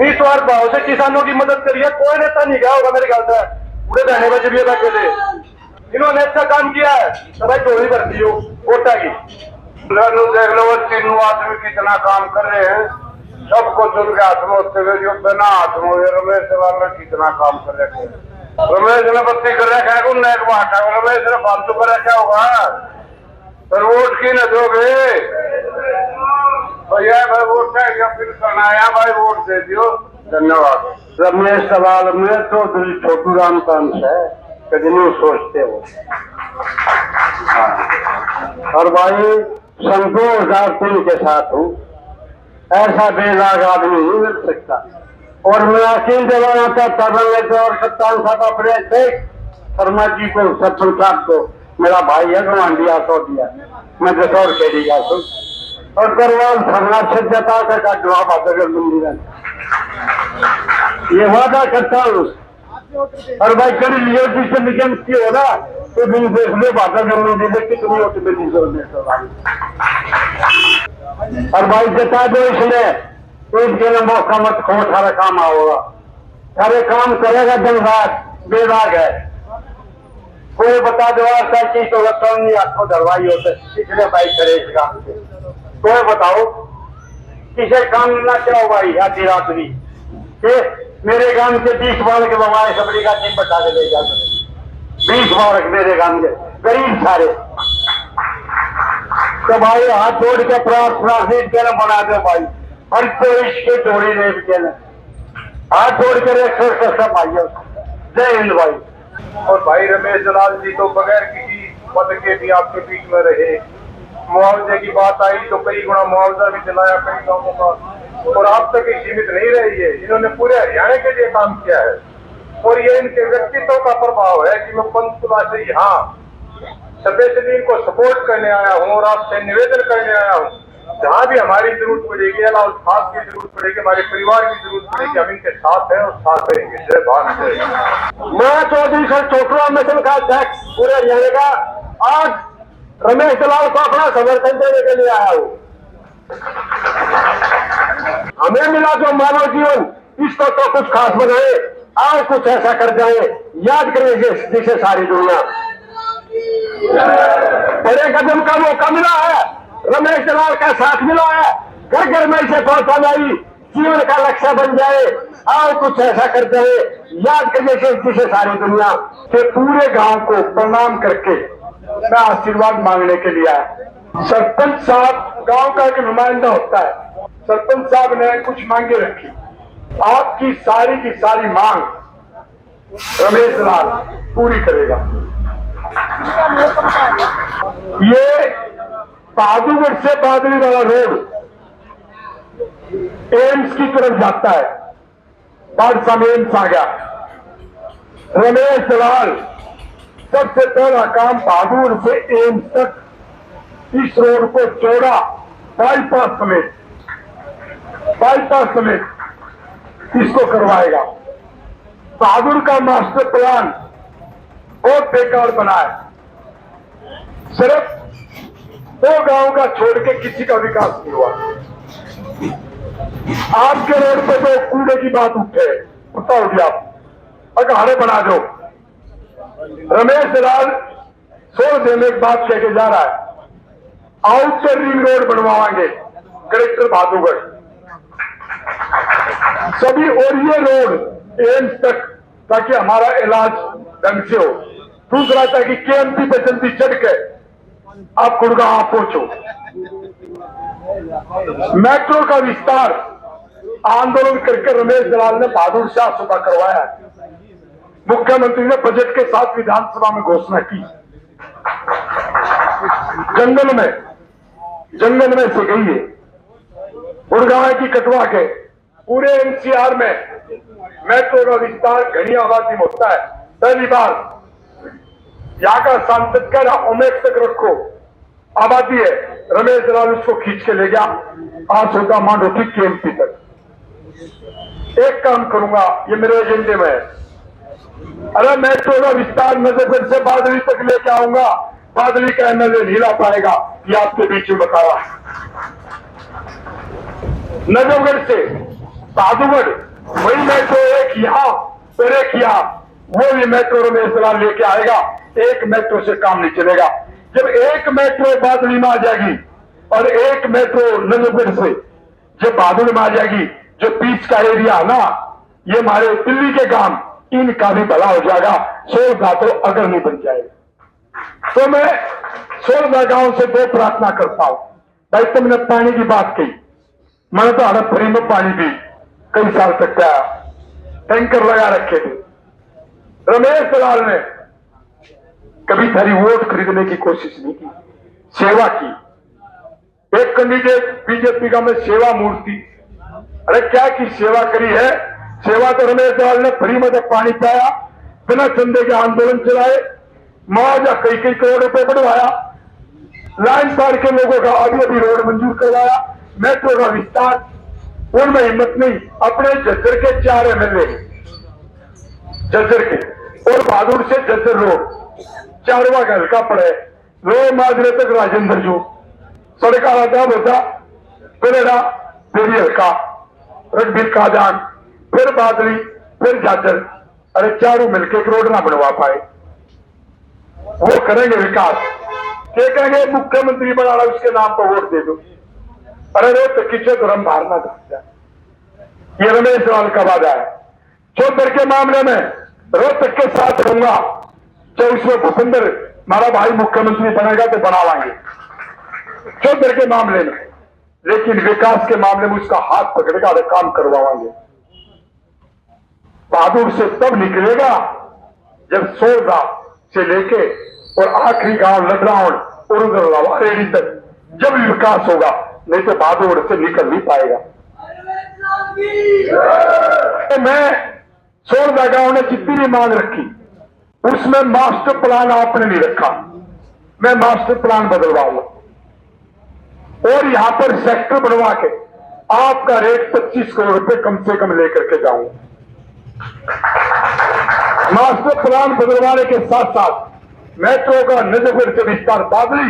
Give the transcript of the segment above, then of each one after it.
इस बार भाव से किसानों की मदद करिए, कोई नेता नहीं गया होगा मेरे ख्याल से पूरे बहने बजे भी बैठे थे। इन्होंने अच्छा काम किया है तो भाई थोड़ी भर्ती हो वोटा की। देख लो वो तीनों आदमी कितना काम कर रहे हैं, सबको चुन के हाथ में होते हुए जो बिना हाथ में हुए रमेश वाला कितना काम कर रखे हैं। रमेश ने बत्ती कर रखा है, एक बाटा रमेश ने फालतू कर रखा होगा, पर वोट की न दोगे भैया, भाई वोट का फिर सुनाया भाई, वोट दे दियो, धन्यवाद। रमेश सवाल में तो छोटू राम का अंश है, कदमी सोचते हो। और भाई सन 2003 के साथ हूँ, ऐसा बेदाग आदमी नहीं मिल सकता। और मैं अकील दिलाना चाहता था और कप्तान साहब अपने थे शर्मा जी को, सरपंच साहब को, मेरा भाई है गवांडिया तो दिया, मैं दसौर खेड़ी का हूँ और करवाल धरना से जता कर जवाब आता मंदिर ये वादा करता हूँ। और भाई कड़ी लियोटी से निगम की हो ना तो दिन देख लो बाधा जमीन दे कितनी होती मेरी जरूरत। और भाई जता दो इसलिए एक दिन मौका मत खो, सारा काम आओगा, सारे काम करेगा दिन रात, बेदाग है। कोई बता दो ऐसा चीज तो नहीं आपको दरवाई होते इसलिए भाई करे इस काम से। कोई बताओ किसे काम मिलना चाहो भाई आधी रात भी मेरे गांव के 20 बालक बवाए सबरी का टीम बता के ले जाते 20 बालक मेरे गांव के गरीब सारे। तो भाई हाथ जोड़ के प्रार्थना के बना दो भाई, हर कोई इसके जोड़ी रेप के न हाथ जोड़ कर सब भाइयों जय हिंद भाई। और भाई रमेश दलाल जी तो बगैर किसी पद के भी आपके बीच में रहे, मुआवजे की बात आई तो कई गुना मुआवजा भी दिलाया कई गांवों का, और आप तक ही सीमित नहीं रही है, इन्होंने पूरे हरियाणा के लिए काम किया है। और ये इनके व्यक्तित्व का प्रभाव है कि मैं पंचकुला से यहाँ स्पेशली इनको सपोर्ट करने आया हूँ और आपसे निवेदन करने आया हूँ, जहाँ भी हमारी जरूरत पड़ेगी, अलाउल खास की जरूरत पड़ेगी, हमारे परिवार की जरूरत पड़ेगी, हम इनके साथ हैं और साथ रहेंगे। जय भारत। मैं चौधरी सर चोटला मिशन का अध्यक्ष पूरे हरियाणा का आज रमेश दलाल को अपना समर्थन देने के लिए आया हूँ। हमें मिला जो मानव जीवन इसको तो कुछ खास बनाए, आज कुछ ऐसा कर जाए, याद करें जिसे सारी दुनिया। बड़े कदम का मौका मिला है, रमेश दलाल का साथ मिला है, घर घर में इसे पहुंचाई जीवन का लक्ष्य बन जाए, आज कुछ ऐसा कर जाए, याद करें जिसे सारी दुनिया के पूरे गांव को प्रणाम करके मैं आशीर्वाद मांगने के लिए आया। सरपंच साहब गांव का एक नुमाइंदा होता है, सरपंच साहब ने कुछ मांगे रखी, आपकी सारी की सारी मांग रमेश दलाल पूरी करेगा। ये बहादुरगढ़ से बादली वाला रोड एम्स की तरफ जाता है, बादशाह में एम्स आ गया। रमेश दलाल सबसे पहला काम बहादुर से एम्स तक इस रोड को चौड़ा बाईपास समेत इसको करवाएगा। बहादुर का मास्टर प्लान बहुत बेकार बना है, सिर्फ 2 गांव का छोड़ के किसी का विकास नहीं हुआ। आपके रोड पे तो कूड़े की बात उठे उठाओगे आप, अखाड़े बना दो। रमेश दलाल 100 दिन में एक बात कह के जा रहा है, आउटर रिंग रोड बनवाएंगे कलेक्टर बहादुरगढ़ सभी, और ये रोड एम्स तक ताकि हमारा इलाज ढंग से हो। दूसरा ताकि केएमपी पे जल्दी चढ़ के आप गुड़गांव पहुंचो। मेट्रो का विस्तार आंदोलन करके रमेश दलाल ने बहादुर शाह सुबह करवाया, मुख्यमंत्री ने बजट के साथ विधानसभा में घोषणा की। जंगल में से गई है गुड़गांव की कटवा के पूरे एनसीआर में मेट्रो का विस्तार घनी आबादी में होता है। पहली बार यहाँ का सांसद कह रहा ओमेक तक रखो, आबादी है, रमेश दलाल उसको खींच के ले गया आज होगा मांडो ठीक केएमपी तक। एक काम करूंगा, ये मेरे एजेंडे में है, अरे मेट्रो का विस्तार नजरगढ़ से बादली तक लेके आऊंगा, बादली का एमएलए नहीं ला पाएगा, ये आपके बीच में बताया। नजरगढ़ से बहादुरगढ़ वही मेट्रो एक यहाँ और एक यहाँ, वो भी मेट्रो रमेश दलाल लेके आएगा। एक मेट्रो से काम नहीं चलेगा। जब एक मेट्रो बादली में आ जाएगी और एक मेट्रो नजफगढ़ से जब बादल में आ जाएगी, जो बीच का एरिया है ना, ये हमारे दिल्ली के गांव, इनका भी भला हो जाएगा। 16 तो अगर नहीं बन जाएगा तो मैं 16 गांव से दो प्रार्थना करता हूं। भाई तुमने पानी की बात कही, मैंने तो हड़प फ्री में पानी भी कई साल तक का टैंकर लगा रखे थे। रमेश दलाल ने कभी थारी वोट खरीदने की कोशिश नहीं की, सेवा की। एक कैंडिडेट बीजेपी का में सेवा मूर्ति, अरे क्या की सेवा करी है? सेवा तो रमेश दलाल ने फ्री में तक पानी पाया, बिना चंदे के आंदोलन चलाए, मुआवजा कई कई करोड़ रुपए बढ़वाया, लाइन पार के लोगों का अभी अभी रोड मंजूर करवाया, मेट्रो का विस्तार। उनमें हिम्मत नहीं, अपने जज्जर के 4 MLA जज्जर के और बहादुर से जज्जर रोड 4वां का हल्का पड़े, लो माजरे तक राजेंद्र जो सड़क आता होता पेरेडा देवी हल्का रणबीर काजान फिर बादली फिर जाजर, अरे चारों मिलकर एक रोड ना बनवा पाए। वो करेंगे विकास, क्या कहेंगे? मुख्यमंत्री बनाना, उसके नाम पर वोट दे दो। अरे रोहतक की चौधरम बाहर ना दिखता, ये रमेश दलाल का वादा है। चौधर के मामले में रोहतक के साथ रहूंगा, चाहे उसमें भूपेंद्र हमारा भाई मुख्यमंत्री बनेगा तो बनावाएंगे चौधर के मामले में, लेकिन विकास के मामले में उसका हाथ पकड़ेगा और काम करवाएंगे। बहादुर से तब निकलेगा जब 16 से लेके और आखिरी गांव लडराउंड और उधर लवारेडी तक जब विकास होगा, नहीं तो बहादुर से निकल नहीं पाएगा। तो मैं 16 गांव ने जितनी भी मांग रखी, उसमें मास्टर प्लान आपने नहीं रखा, मैं मास्टर प्लान बदलवाऊंगा और यहां पर सेक्टर बनवा के आपका रेट 25 करोड़ रुपए कम से कम लेकर के जाऊंगा। मास्टर प्लान बदलवाने के साथ साथ मेट्रो का नजफगढ़ से विस्तार बादली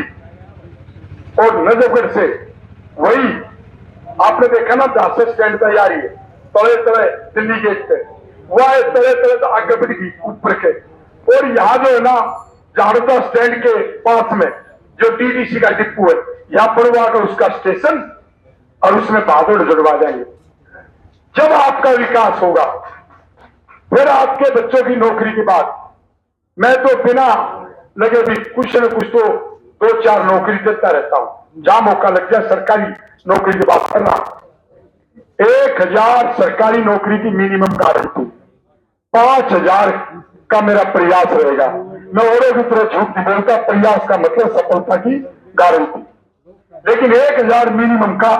और नजफगढ़ से वही आपने देखा ना 10 स्टैंड तैयारी है, तले तले दिल्ली गेट पे वह तले तले तो आगे बढ़ गई ऊपर के, और यहाँ जो है ना झाड़ता स्टैंड के पास में जो टीडीसी का डिपो है, यहाँ बढ़वा कर उसका स्टेशन और उसमें बहादुर जुड़वा जाएंगे। जब आपका विकास होगा, फिर आपके बच्चों की नौकरी की बात, मैं तो बिना लगे भी कुछ न कुछ तो 2-4 नौकरी देता रहता हूं, जहां मौका लग जाए सरकारी नौकरी की बात करना। 1000 सरकारी नौकरी की मिनिमम गारंटी, 5000 का मेरा प्रयास रहेगा। मैं औरों की तरह झूठ नहीं बोलता, प्रयास का मतलब सफलता की गारंटी, लेकिन 1000 मिनिमम का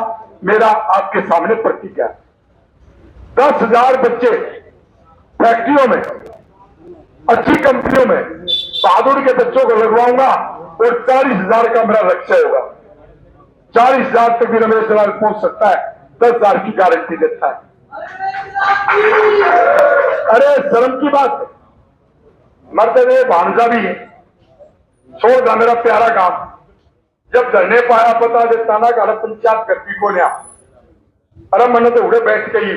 मेरा आपके सामने प्रतिज्ञा है। 10,000 बच्चे फैक्ट्रियों में, अच्छी कंपनियों में बहादुर के बच्चों को लगवाऊंगा और 40,000 का मेरा लक्ष्य होगा। 40,000 तक भी रमेश दलाल पहुंच सकता है, 10,000 की गारंटी देता है। अरे शर्म की बात है, मरते भांजा भी है, छोड़ दा मेरा प्यारा काम। जब धरने पाया पता देता ना घर पंचायत करती को लिया, अरे मैंने तो उड़े बैठ गई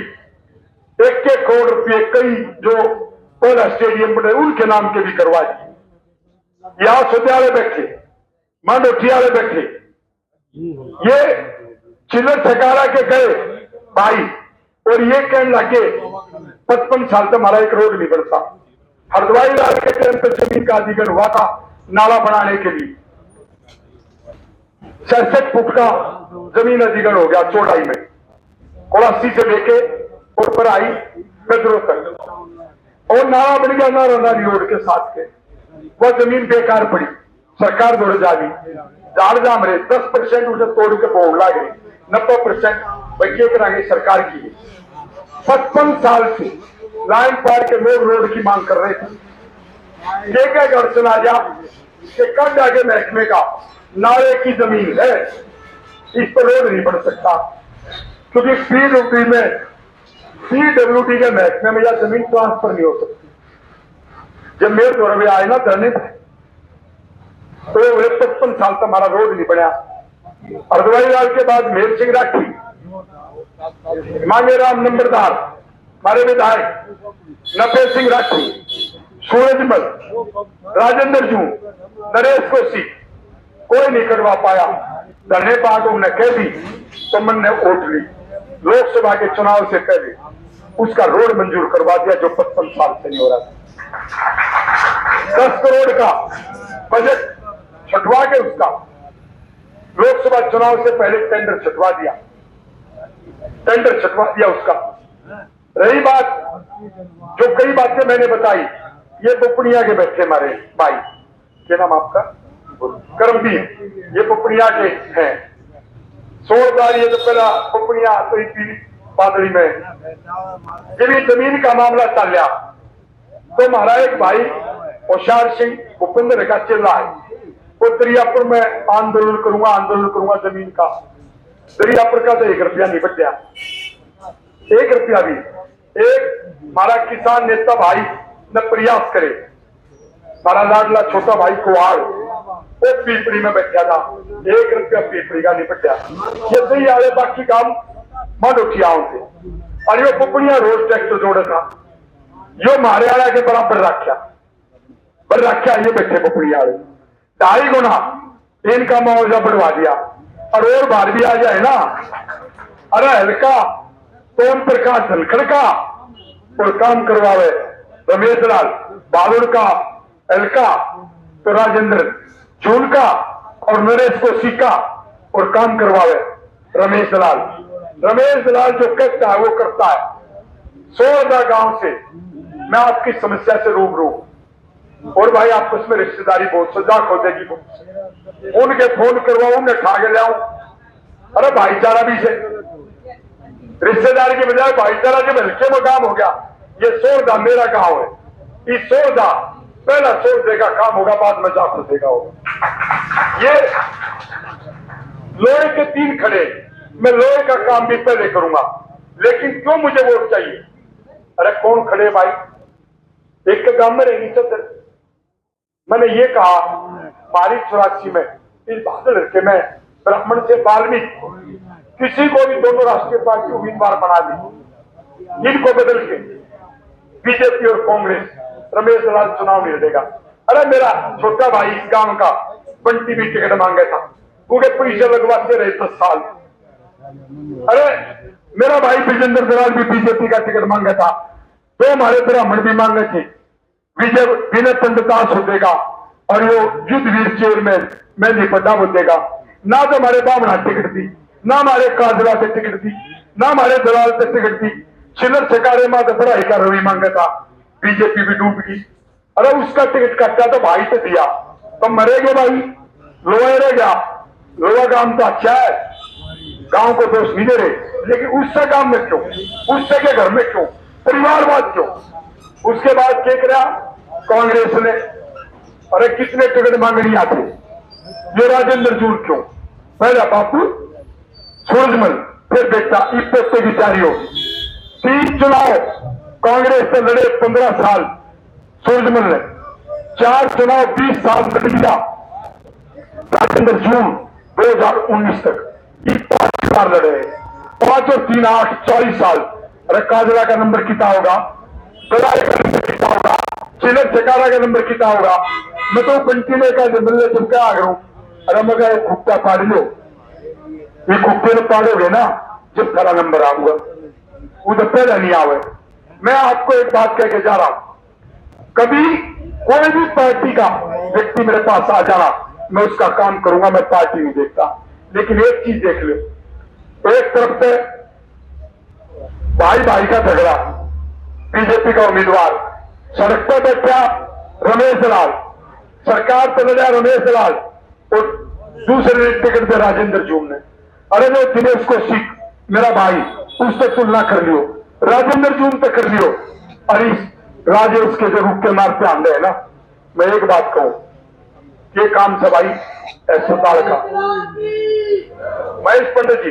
1-1 करोड़ रुपये कई जो पहला स्टेडियम बने उनके नाम के भी करवा दिए। यहां सुधियाले बैठे, मांडोठी वाले बैठे, ये चिल्लर ठकारा के गए भाई और ये कहने लगे 55 साल तक हमारा एक रोड नहीं बनता। हरद्वाई लाल के टाइम पर जमीन का अधिग्रहण हुआ था नाला बनाने के लिए, 67 फुट का जमीन अधिग्रहण हो गया चौड़ाई में, कोलासी से लेके और पराई गजरों तक, और नाला बन गया नारायण रोड के साथ के। वह जमीन बेकार पड़ी, सरकार दौड़ जागी, झाड़ जाम रहे 10% उसे तोड़ के बोल ला गई, 90% बच्चे करांगे सरकार की। 55 साल से लाइन पार के लोग रोड की मांग कर रहे थे। क्या अड़चन आ जा कि कब आगे महकमे का नाले की जमीन है, इस पर रोड नहीं बन सकता, क्योंकि पीडब्ल्यूडी के महकमे में यह जमीन ट्रांसफर नहीं हो सकती। जब मेरे दौर में आए ना धरने तो 55 साल तक हमारा रोड नहीं बना। हरद्वाई लाल के बाद मेर सिंह राठी, मांगे राम नंबरदार, हमारे विधायक नफे सिंह राठी, सूरजमल, राजेंद्र जू, नरेश कौशिक, कोई नहीं करवा पाया। धरने पाग उन्हें कह दी तो मैंने वोट ली। लोकसभा के चुनाव से पहले उसका रोड मंजूर करवा दिया जो 55 साल से नहीं हो रहा था। 10 करोड़ का बजट छटवा के उसका लोकसभा चुनाव से पहले टेंडर छटवा दिया उसका। रही बात जो कई बातें मैंने बताई, ये पुपनिया के बैठे हमारे भाई, क्या नाम आपका? करमबीर, ये पुपनिया के हैं। 16 बार ये तो पहला पुपनिया तो बादड़ी में जब जमीन का मामला चल रहा तो हमारा एक भाई होशियार सिंह भूपेंद्र का चिल्ला है, वो दरियापुर में आंदोलन करूंगा जमीन का। दरियापुर का तो 1 रुपया नहीं बचा, 1 रुपया भी। एक हमारा किसान नेता भाई ने प्रयास करे, हमारा लाडला छोटा भाई कुहाड़, वो पीपड़ी में बैठा था, 1 रुपया पीपड़ी का नहीं बचा। ये सही आए बाकी काम मन उठियाओं से। और ये पुपनिया रोड टैक्स जोड़े था, यो मारे वाला के बराबर रखा ये बैठे पुपनिया वाले 2.5 गुना इनका मुआवजा बढ़वा दिया। और बार भी आ जाए ना, अरे हल्का सोम प्रकाश धनखड़ का और काम करवावे रमेश लाल बालुड़ का, हल्का तो राजेंद्र जून का और नरेश कौशिक का और काम करवावे रमेश लाल जो कहता है वो करता है। 16 गांव से मैं आपकी समस्या से रूबरू। और भाई आपस में रिश्तेदारी बहुत सजा खोजेगी, उनके फोन करवाऊं, उन्हें खा के लाऊं। अरे भाईचारा भी से रिश्तेदारी के बजाय भाईचारा जब हल्के में काम हो गया। ये 16 मेरा गांव है, इस 16 पहला 16 का काम होगा, बाद में जाकर देगा होगा। ये लोहे के 3 खड़े, मैं लोहे का काम भी पहले करूंगा, लेकिन क्यों मुझे वोट चाहिए? अरे कौन खड़े भाई, एक के गांव में रहेंगी चंद्र। मैंने ये कहा 84 में इस बादल के में ब्राह्मण से वाल्मीकि किसी को भी दोनों राष्ट्रीय पार्टी उम्मीदवार बना दी, इनको बदल के बीजेपी और कांग्रेस रमेश लाल चुनाव नहीं लड़ेगा। अरे मेरा छोटा भाई इस गांव का बंटी भी टिकट मांगा था, क्योंकि परिचय लगवाते रहे 10 साल। अरे मेरा भाई विजेंद्र दलाल भी बीजेपी का टिकट मांगा था, तो हमारे ब्राह्मण भी मांगे थे विनय पंडितास हो देगा और वो युद्ध वीर चेयरमैन मैं नहीं पता हो देगा। ना तो हमारे बामना टिकट दी, ना हमारे काजला से टिकट दी, ना हमारे दलाल से टिकट दी। छिलर छकारे माँ तो पढ़ाई का रवि मांगा था, बीजेपी भी डूब गई। अरे उसका टिकट कटा तो भाई से दिया, तो मरेगे भाई, लोहा रह गया। लोहा गांव तो अच्छा है, गांव को दोष नहीं दे रहे, लेकिन उससे गांव में क्यों, उससे के घर में क्यों, परिवारवाद क्यों? उसके बाद क्या करा कांग्रेस ने? अरे कितने टिकट मांगनी आते, ये राजेंद्र जून क्यों? पहला बापू सूरजमल, फिर बेटा इस की जारी हो। 3 चुनाव कांग्रेस से लड़े 15 साल सूरजमल ने, 4 चुनाव 20 साल लड़ लिया राजेंद्र जून 2019 तक, 5 बार लड़े, 5 और 3 8 40 साल। अरे काजला का नंबर कितना होगा, दलाल का नंबर कितना होगा, चिलर चकारा का नंबर कितना होगा? मैं तो कंटिन्यू का मिलने चुपका आ गया। अरे मगर एक खुट्टा पाड़ लो, ये खुट्टे में पाड़ोगे ना जब सारा नंबर आऊंगा, वो तो पहले नहीं आवे। मैं आपको एक बात कह के जा रहा हूं, कभी कोई भी पार्टी का व्यक्ति मेरे पास आ जाना, मैं उसका काम करूंगा, मैं पार्टी नहीं देखता। लेकिन एक चीज देख लो, एक तरफ से भाई भाई का झगड़ा, बीजेपी का उम्मीदवार सड़क पर बैठा रमेश लाल, सरकार पर लड़ा रमेश लाल, और दूसरे टिकट पे राजेंद्र जून ने। अरे वो दिनेश कौशिक मेरा भाई, उससे तुलना कर लियो, राजेंद्र जून पे कर लियो। अरे राजेश के जो रुक के मारते आंदे है ना, मैं एक बात कहूं, ये काम से भाई अस्पताल का महेश पंडित जी,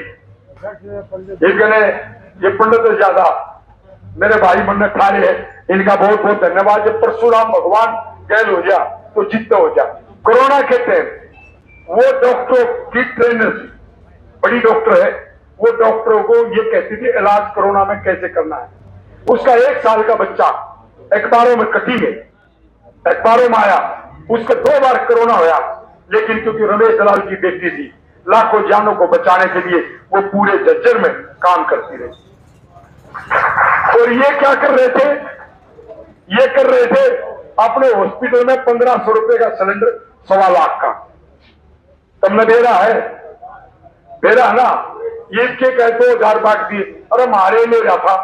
ये पंडित तो ज्यादा मेरे भाई मन ठारे है, इनका बहुत बहुत धन्यवाद। जब परशुराम भगवान गैल हो जा तो जिद्द हो जा। कोरोना के टाइम वो डॉक्टरों की ट्रेनर थी, बड़ी डॉक्टर है, वो डॉक्टरों को ये कहती थी इलाज कोरोना में कैसे करना है। उसका 1 साल का बच्चा अखबारों में कटी गई, अखबारों में आया, उसको 2 बार कोरोना होया, लेकिन क्योंकि रमेश दलाल की बेटी थी, लाखों जानों को बचाने के लिए वो पूरे झज्जर में काम करती रही। और ये क्या कर रहे थे? ये कर रहे थे अपने हॉस्पिटल में 1500 रुपए का सिलेंडर 1.25 लाख का। तुमने दे रहा है ना, ये के कह 2000 बांट दिए। अरे मारे ले रहा था,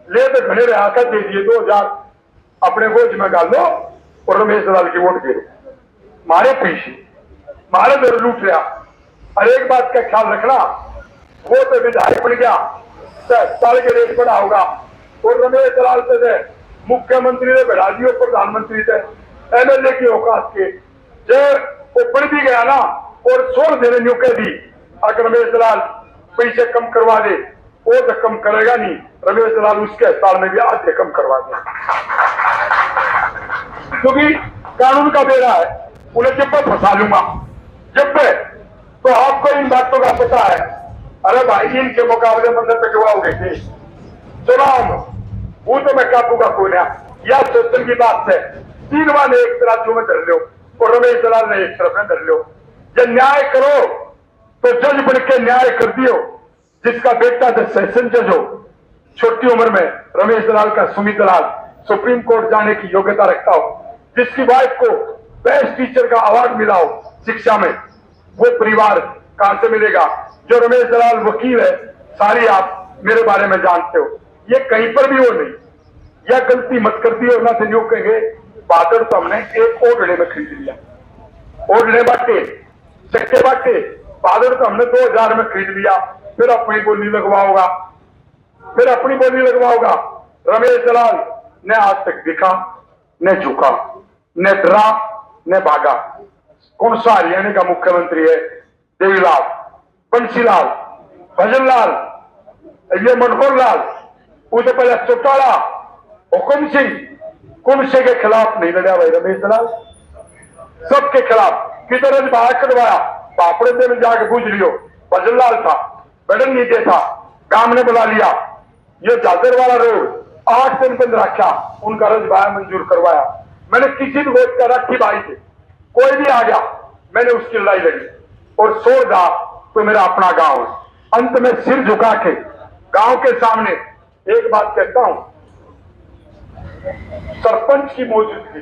ले तो घने रहा था, दे दिए 2000 अपने गोज में डाल लो और रमेश दलाल की वोट दे दो। मारे पैसे, मारे दर लूट लिया। और एक बात का ख्याल रखना, वो तो विधायक बन गया, साल के रेट बड़ा होगा, और रमेश दलाल से मुख्यमंत्री ने बढ़ा दियो, प्रधानमंत्री से MLA की औकात के जब वो बढ़ भी गया ना, और 16 देने न्यू कह दी, अगर रमेश दलाल पैसे कम करवा दे, वो तो कम करेगा नहीं, रमेश दलाल उसके साल में भी आधे कम करवा दे, क्योंकि कानून का बेड़ा है, उन्हें जब पर फंसा लूंगा, जब पे तो आपको इन बातों का पता है। अरे भाई, इनके मुकाबले मतलब पिटवाओगे थे चुनाव में, वो तो मैं काबू का कोई ना, या सोचने की बात है, 3 वाले एक राज्यों में धर लो और रमेश दलाल ने एक तरफ में धर लो। जब न्याय करो तो जज बन के न्याय कर दियो, जिसका बेटा जब सेशन जज हो, छोटी उम्र में रमेश दलाल का सुमित दलाल सुप्रीम कोर्ट जाने की योग्यता रखता हो, जिसकी वाइफ को बेस्ट टीचर का अवार्ड मिला हो शिक्षा में, वो परिवार कहां से मिलेगा? जो रमेश दलाल वकील है, सारी आप मेरे बारे में जानते हो, ये कहीं पर भी हो नहीं, यह गलती मत कर दी, और ना से जो कहेंगे बादल तो हमने एक ओढ़ने में खरीद लिया, ओढ़ने बांटे, चक्के बांटे, बादल तो हमने 2000 में खरीद लिया, फिर अपनी बोली लगवाओगा, फिर अपनी बोली लगवाओगा। रमेश दलाल ने आज तक दिखा, न झुका, न डरा, न भागा। कौन सा हरियाणा का मुख्यमंत्री है? देवीलाल, बंसीलाल, भजनलाल, ये मनोहर लाल, उससे पहले चौटाला, हुकुम सिंह, कौन से के खिलाफ नहीं लड़ा भाई रमेश दलाल? सबके खिलाफ किधर बाहर करवाया, पापड़े में जाके पूछ लियो, भजनलाल था, बड़न नीचे था, काम ने बुला लिया, ये जादर वाला रोड 8 दिन बंद रखा, उनका रजबाया मंजूर करवाया। मैंने किसी भी वोट का रखी भाई से, कोई भी आ गया, मैंने उसकी लड़ाई लड़ी, और सोचा तो मेरा अपना गांव है। अंत में सिर झुका के गांव के सामने एक बात कहता हूं, सरपंच की मौजूदगी,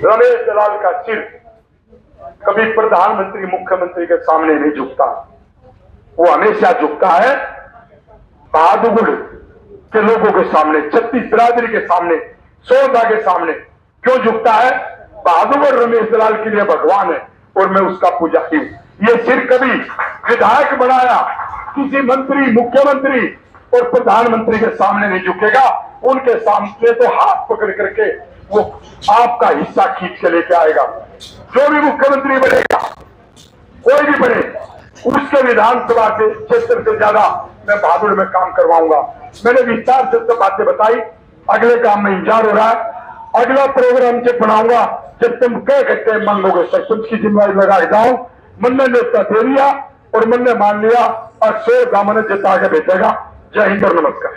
रमेश दलाल का सिर कभी प्रधानमंत्री मुख्यमंत्री के सामने नहीं झुकता, वो हमेशा झुकता है बहादुर के लोगों के सामने, 36 बिरादरी के सामने, सोदा के सामने। क्यों झुकता है? बहादुर रमेश दलाल के लिए भगवान है, और मैं उसका पुजारी हूं। ये सिर कभी विधायक बनाया किसी मंत्री, मुख्यमंत्री और प्रधानमंत्री के सामने नहीं झुकेगा, उनके सामने तो हाथ पकड़ करके वो आपका हिस्सा खींच के लेके आएगा। जो भी मुख्यमंत्री बनेगा, कोई भी बने, उसके विधानसभा के क्षेत्र से ज्यादा मैं बहादुर में काम करवाऊंगा। मैंने विस्तार से सब बातें बताई, अगले काम में इंतजार हो रहा है, अगला प्रोग्राम से बनाऊंगा जब तुम कह कहते मांगोगे, सरपंच की जिम्मेदारी लगा जाऊं। मन ने न्योता दे दिया और मन ने मान लिया, और 100 दामन जिता के भेजेगा। जय हिंद और नमस्कार।